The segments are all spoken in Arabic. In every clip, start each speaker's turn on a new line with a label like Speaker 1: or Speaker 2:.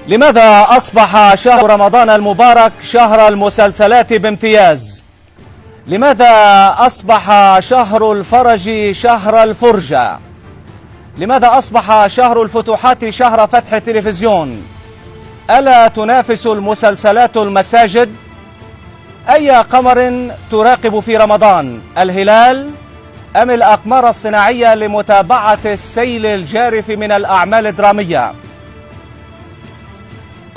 Speaker 1: لماذا أصبح شهر رمضان المبارك شهر المسلسلات بامتياز؟ لماذا أصبح شهر الفرج شهر الفرجة؟ لماذا أصبح شهر الفتوحات شهر فتح التلفزيون؟ ألا تنافس المسلسلات المساجد؟ أي قمر تراقب في رمضان؟ الهلال أم الأقمار الصناعية لمتابعة السيل الجارف من الأعمال الدرامية؟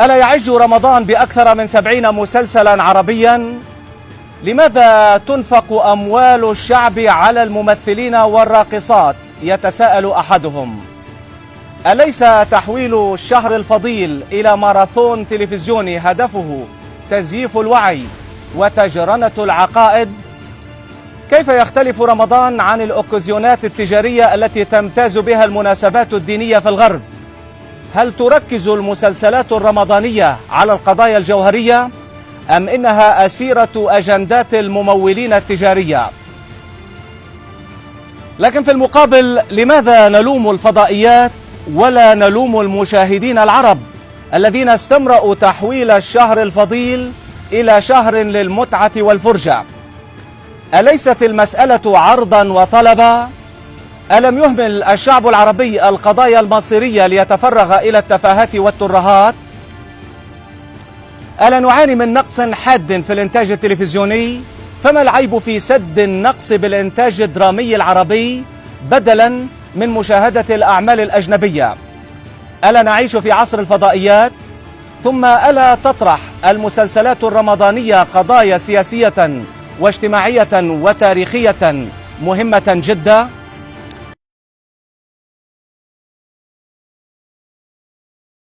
Speaker 1: ألا يعج رمضان بأكثر من 70 مسلسلا عربيا؟ لماذا تنفق أموال الشعب على الممثلين والراقصات؟ يتساءل أحدهم. أليس تحويل الشهر الفضيل إلى ماراثون تلفزيوني هدفه تزييف الوعي وتجرنة العقائد؟ كيف يختلف رمضان عن الأوكازيونات التجارية التي تمتاز بها المناسبات الدينية في الغرب؟ هل تركز المسلسلات الرمضانية على القضايا الجوهرية أم إنها أسيرة أجندات الممولين التجارية؟ لكن في المقابل لماذا نلوم الفضائيات ولا نلوم المشاهدين العرب الذين استمرأوا تحويل الشهر الفضيل إلى شهر للمتعة والفرجة؟ أليست المسألة عرضا وطلبا؟ ألم يهمل الشعب العربي القضايا المصيرية ليتفرغ إلى التفاهات والترهات؟ ألا نعاني من نقص حاد في الإنتاج التلفزيوني؟ فما العيب في سد النقص بالإنتاج الدرامي العربي بدلا من مشاهدة الأعمال الأجنبية؟ ألا نعيش في عصر الفضائيات؟ ثم ألا تطرح المسلسلات الرمضانية قضايا سياسية واجتماعية وتاريخية مهمة جدا؟